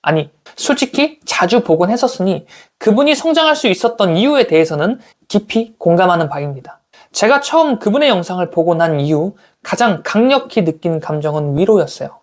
A: 아니 솔직히 자주 보곤 했었으니 그분이 성장할 수 있었던 이유에 대해서는 깊이 공감하는 바입니다. 제가 처음 그분의 영상을 보고 난 이후 가장 강력히 느낀 감정은 위로였어요.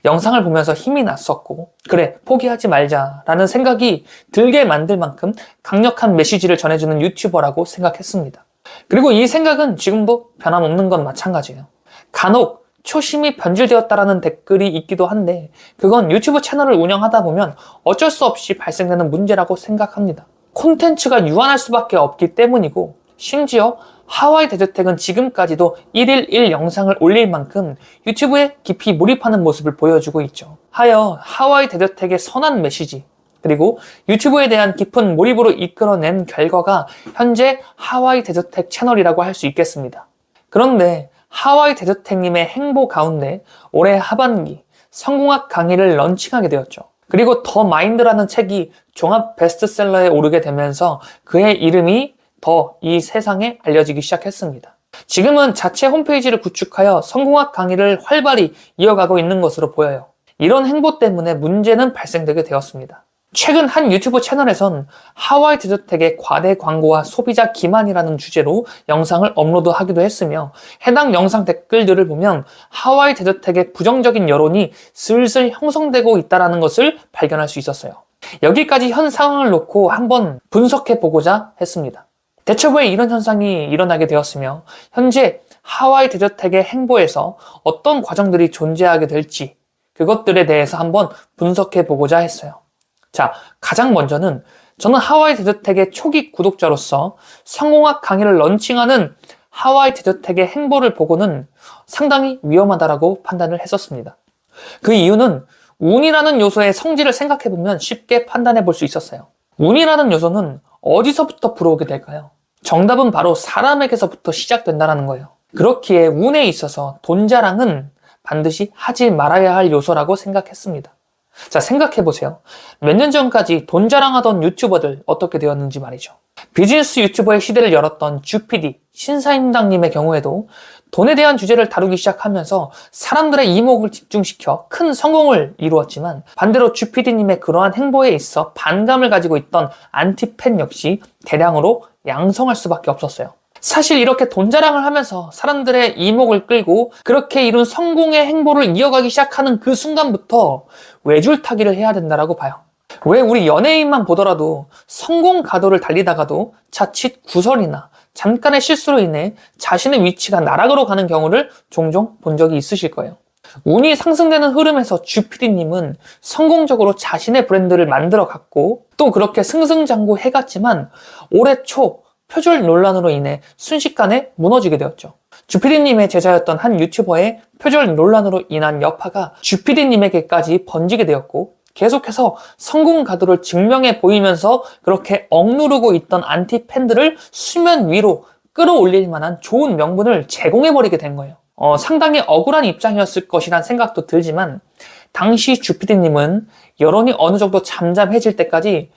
A: 영상을 보면서 힘이 났었고 그래 포기하지 말자라는 생각이 들게 만들 만큼 강력한 메시지를 전해주는 유튜버라고 생각했습니다. 그리고 이 생각은 지금도 변함없는 건 마찬가지예요. 간혹 초심이 변질되었다라는 댓글이 있기도 한데 그건 유튜브 채널을 운영하다 보면 어쩔 수 없이 발생되는 문제라고 생각합니다. 콘텐츠가 유한할 수밖에 없기 때문이고 심지어 하와이 데저텍은 지금까지도 1일 1 영상을 올릴 만큼 유튜브에 깊이 몰입하는 모습을 보여주고 있죠. 하여 하와이 데저텍의 선한 메시지 그리고 유튜브에 대한 깊은 몰입으로 이끌어낸 결과가 현재 하와이 데저텍 채널이라고 할 수 있겠습니다. 그런데 하와이 데저텍님의 행보 가운데 올해 하반기 성공학 강의를 런칭하게 되었죠. 그리고 더 마인드라는 책이 종합 베스트셀러에 오르게 되면서 그의 이름이 더 이 세상에 알려지기 시작했습니다. 지금은 자체 홈페이지를 구축하여 성공학 강의를 활발히 이어가고 있는 것으로 보여요. 이런 행보 때문에 문제는 발생되게 되었습니다. 최근 한 유튜브 채널에선 하와이 데저텍의 과대 광고와 소비자 기만이라는 주제로 영상을 업로드하기도 했으며 해당 영상 댓글들을 보면 하와이 데저텍의 부정적인 여론이 슬슬 형성되고 있다는 것을 발견할 수 있었어요. 여기까지 현 상황을 놓고 한번 분석해보고자 했습니다. 대체 왜 이런 현상이 일어나게 되었으며 현재 하와이 데저텍의 행보에서 어떤 과정들이 존재하게 될지 그것들에 대해서 한번 분석해보고자 했어요. 자, 가장 먼저는 저는 하와이 데저텍의 초기 구독자로서 성공학 강의를 런칭하는 하와이 데저텍의 행보를 보고는 상당히 위험하다라고 판단을 했었습니다. 그 이유는 운이라는 요소의 성질을 생각해보면 쉽게 판단해 볼 수 있었어요. 운이라는 요소는 어디서부터 불어오게 될까요? 정답은 바로 사람에게서부터 시작된다는 거예요. 그렇기에 운에 있어서 돈 자랑은 반드시 하지 말아야 할 요소라고 생각했습니다. 자, 생각해보세요. 몇 년 전까지 돈 자랑하던 유튜버들 어떻게 되었는지 말이죠. 비즈니스 유튜버의 시대를 열었던 주PD, 신사임당님의 경우에도 돈에 대한 주제를 다루기 시작하면서 사람들의 이목을 집중시켜 큰 성공을 이루었지만 반대로 주PD님의 그러한 행보에 있어 반감을 가지고 있던 안티팬 역시 대량으로 양성할 수밖에 없었어요. 사실 이렇게 돈 자랑을 하면서 사람들의 이목을 끌고 그렇게 이룬 성공의 행보를 이어가기 시작하는 그 순간부터 외줄타기를 해야 된다고 봐요. 왜 우리 연예인만 보더라도 성공 가도를 달리다가도 자칫 구설이나 잠깐의 실수로 인해 자신의 위치가 나락으로 가는 경우를 종종 본 적이 있으실 거예요. 운이 상승되는 흐름에서 주PD님은 성공적으로 자신의 브랜드를 만들어 갔고 또 그렇게 승승장구 해갔지만 올해 초 표절 논란으로 인해 순식간에 무너지게 되었죠. 주PD님의 제자였던 한 유튜버의 표절 논란으로 인한 여파가 주PD님에게까지 번지게 되었고 계속해서 성공 가도를 증명해 보이면서 그렇게 억누르고 있던 안티팬들을 수면 위로 끌어올릴 만한 좋은 명분을 제공해버리게 된 거예요. 상당히 억울한 입장이었을 것이란 생각도 들지만 당시 주PD님은 여론이 어느 정도 잠잠해질 때까지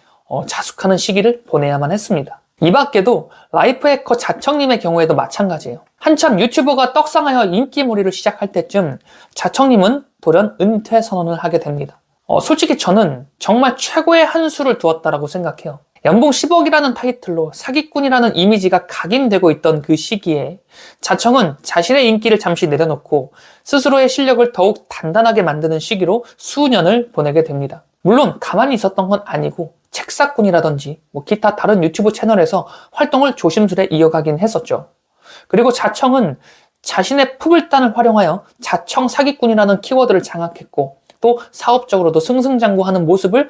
A: 자숙하는 시기를 보내야만 했습니다. 이 밖에도 라이프해커 자청님의 경우에도 마찬가지예요. 한참 유튜버가 떡상하여 인기몰이를 시작할 때쯤 자청님은 돌연 은퇴 선언을 하게 됩니다. 솔직히 저는 정말 최고의 한 수를 두었다라고 생각해요. 연봉 10억이라는 타이틀로 사기꾼이라는 이미지가 각인되고 있던 그 시기에 자청은 자신의 인기를 잠시 내려놓고 스스로의 실력을 더욱 단단하게 만드는 시기로 수년을 보내게 됩니다. 물론 가만히 있었던 건 아니고 책사꾼이라든지 기타 다른 유튜브 채널에서 활동을 조심스레 이어가긴 했었죠. 그리고 자청은 자신의 푸블단을 활용하여 자청 사기꾼이라는 키워드를 장악했고 또 사업적으로도 승승장구하는 모습을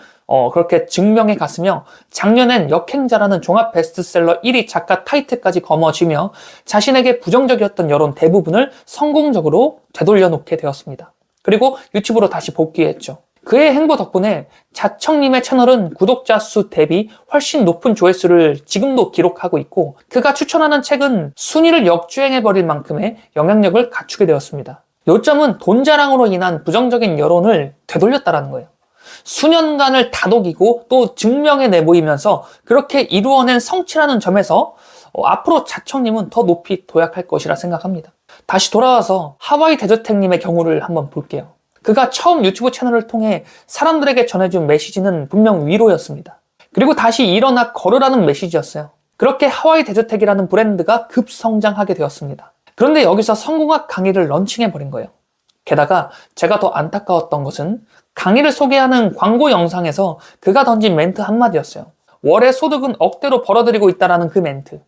A: 그렇게 증명해 갔으며 작년엔 역행자라는 종합 베스트셀러 1위 작가 타이틀까지 거머쥐며 자신에게 부정적이었던 여론 대부분을 성공적으로 되돌려 놓게 되었습니다. 그리고 유튜브로 다시 복귀했죠. 그의 행보 덕분에 자청님의 채널은 구독자 수 대비 훨씬 높은 조회수를 지금도 기록하고 있고 그가 추천하는 책은 순위를 역주행해버릴 만큼의 영향력을 갖추게 되었습니다. 요점은 돈 자랑으로 인한 부정적인 여론을 되돌렸다는 거예요. 수년간을 다독이고 또 증명해 내보이면서 그렇게 이루어낸 성취라는 점에서 앞으로 자청님은 더 높이 도약할 것이라 생각합니다. 다시 돌아와서 하와이 데저택님의 경우를 한번 볼게요. 그가 처음 유튜브 채널을 통해 사람들에게 전해준 메시지는 분명 위로였습니다. 그리고 다시 일어나 걸으라는 메시지였어요. 그렇게 하와이 데저택이라는 브랜드가 급성장하게 되었습니다. 그런데 여기서 성공학 강의를 런칭해버린 거예요. 게다가 제가 더 안타까웠던 것은 강의를 소개하는 광고 영상에서 그가 던진 멘트 한마디였어요. 월의 소득은 억대로 벌어들이고 있다라는 그 멘트.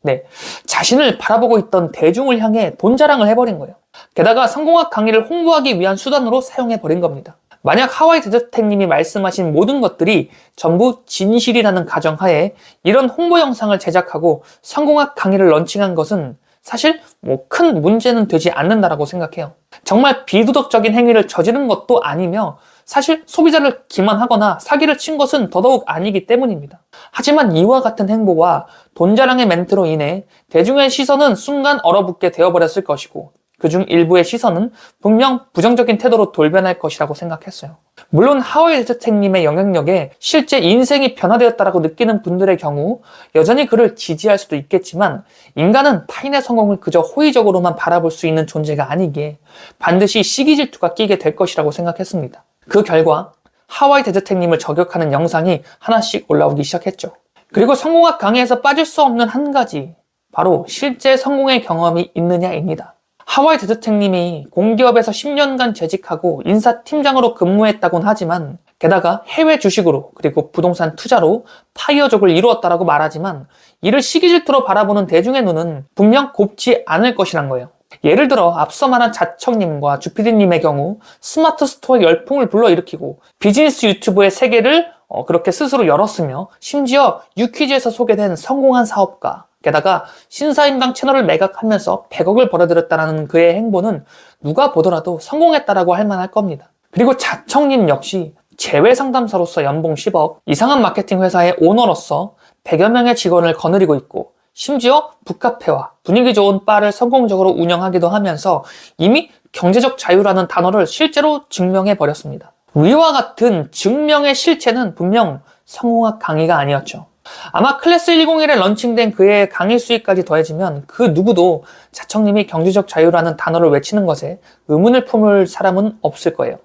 A: 네, 자신을 바라보고 있던 대중을 향해 돈 자랑을 해버린 거예요. 게다가 성공학 강의를 홍보하기 위한 수단으로 사용해버린 겁니다. 만약 하와이 데저택님이 말씀하신 모든 것들이 전부 진실이라는 가정하에 이런 홍보 영상을 제작하고 성공학 강의를 런칭한 것은 사실 큰 문제는 되지 않는다라고 생각해요. 정말 비도덕적인 행위를 저지른 것도 아니며 사실 소비자를 기만하거나 사기를 친 것은 더더욱 아니기 때문입니다. 하지만 이와 같은 행보와 돈 자랑의 멘트로 인해 대중의 시선은 순간 얼어붙게 되어버렸을 것이고 그중 일부의 시선은 분명 부정적인 태도로 돌변할 것이라고 생각했어요. 물론 하와이 데저택님의 영향력에 실제 인생이 변화되었다라고 느끼는 분들의 경우 여전히 그를 지지할 수도 있겠지만 인간은 타인의 성공을 그저 호의적으로만 바라볼 수 있는 존재가 아니기에 반드시 시기 질투가 끼게 될 것이라고 생각했습니다. 그 결과 하와이 데저택님을 저격하는 영상이 하나씩 올라오기 시작했죠. 그리고 성공학 강의에서 빠질 수 없는 한 가지, 바로 실제 성공의 경험이 있느냐입니다. 하와이 데저택님이 공기업에서 10년간 재직하고 인사팀장으로 근무했다곤 하지만 게다가 해외 주식으로 그리고 부동산 투자로 파이어족을 이루었다라고 말하지만 이를 시기질투로 바라보는 대중의 눈은 분명 곱지 않을 것이란 거예요. 예를 들어 앞서 말한 자청님과 주피디님의 경우 스마트 스토어의 열풍을 불러일으키고 비즈니스 유튜브의 세계를 그렇게 스스로 열었으며 심지어 유퀴즈에서 소개된 성공한 사업가 게다가 신사임당 채널을 매각하면서 100억을 벌어들였다는 그의 행보는 누가 보더라도 성공했다라고 할 만할 겁니다. 그리고 자청님 역시 재외상담사로서 연봉 10억, 이상한 마케팅 회사의 오너로서 100여 명의 직원을 거느리고 있고 심지어 북카페와 분위기 좋은 바를 성공적으로 운영하기도 하면서 이미 경제적 자유라는 단어를 실제로 증명해버렸습니다. 위와 같은 증명의 실체는 분명 성공학 강의가 아니었죠. 아마 클래스 101에 런칭된 그의 강의 수익까지 더해지면 그 누구도 자청님이 경제적 자유라는 단어를 외치는 것에 의문을 품을 사람은 없을 거예요.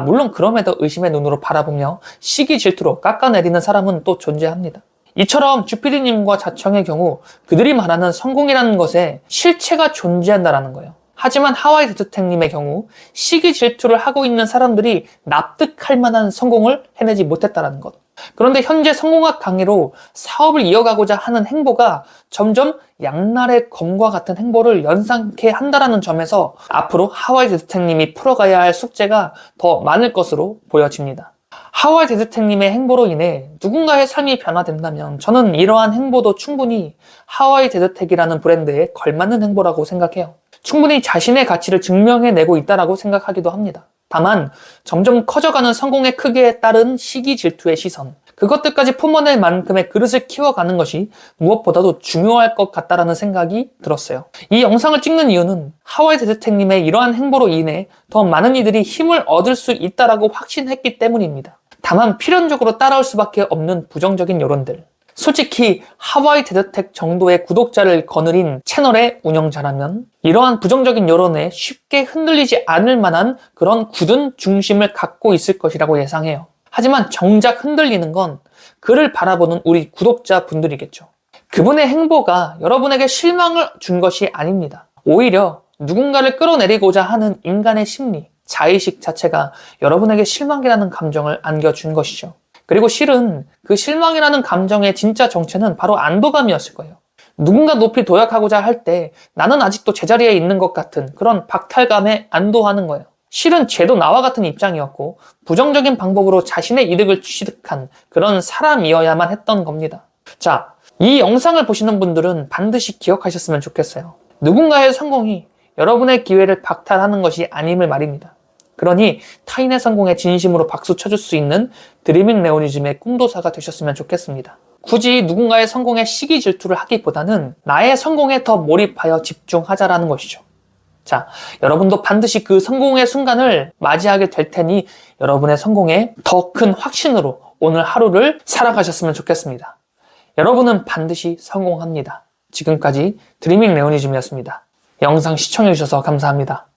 A: 물론 그럼에도 의심의 눈으로 바라보며 시기 질투로 깎아내리는 사람은 또 존재합니다. 이처럼 주피디님과 자청의 경우 그들이 말하는 성공이라는 것에 실체가 존재한다는 거예요. 하지만 하와이 데저택님의 경우 시기 질투를 하고 있는 사람들이 납득할 만한 성공을 해내지 못했다는 것. 그런데 현재 성공학 강의로 사업을 이어가고자 하는 행보가 점점 양날의 검과 같은 행보를 연상케 한다는 점에서 앞으로 하와이 데저택님이 풀어가야 할 숙제가 더 많을 것으로 보여집니다. 하와이 데저택님의 행보로 인해 누군가의 삶이 변화된다면 저는 이러한 행보도 충분히 하와이 데저택이라는 브랜드에 걸맞는 행보라고 생각해요. 충분히 자신의 가치를 증명해내고 있다고 생각하기도 합니다. 다만 점점 커져가는 성공의 크기에 따른 시기 질투의 시선, 그것들까지 품어낼 만큼의 그릇을 키워가는 것이 무엇보다도 중요할 것 같다는 생각이 들었어요. 이 영상을 찍는 이유는 하와이 데저택님의 이러한 행보로 인해 더 많은 이들이 힘을 얻을 수 있다고 확신했기 때문입니다. 다만 필연적으로 따라올 수밖에 없는 부정적인 여론들, 솔직히 하와이 데드텍 정도의 구독자를 거느린 채널의 운영자라면 이러한 부정적인 여론에 쉽게 흔들리지 않을 만한 그런 굳은 중심을 갖고 있을 것이라고 예상해요. 하지만 정작 흔들리는 건 그를 바라보는 우리 구독자분들이겠죠. 그분의 행보가 여러분에게 실망을 준 것이 아닙니다. 오히려 누군가를 끌어내리고자 하는 인간의 심리, 자의식 자체가 여러분에게 실망이라는 감정을 안겨준 것이죠. 그리고 실은 그 실망이라는 감정의 진짜 정체는 바로 안도감이었을 거예요. 누군가 높이 도약하고자 할 때 나는 아직도 제자리에 있는 것 같은 그런 박탈감에 안도하는 거예요. 실은 쟤도 나와 같은 입장이었고 부정적인 방법으로 자신의 이득을 취득한 그런 사람이어야만 했던 겁니다. 자, 이 영상을 보시는 분들은 반드시 기억하셨으면 좋겠어요. 누군가의 성공이 여러분의 기회를 박탈하는 것이 아님을 말입니다. 그러니 타인의 성공에 진심으로 박수 쳐줄 수 있는 드리밍 레오니즘의 꿈도사가 되셨으면 좋겠습니다. 굳이 누군가의 성공에 시기 질투를 하기보다는 나의 성공에 더 몰입하여 집중하자라는 것이죠. 자, 여러분도 반드시 그 성공의 순간을 맞이하게 될 테니 여러분의 성공에 더 큰 확신으로 오늘 하루를 살아가셨으면 좋겠습니다. 여러분은 반드시 성공합니다. 지금까지 드리밍 레오니즘이었습니다. 영상 시청해주셔서 감사합니다.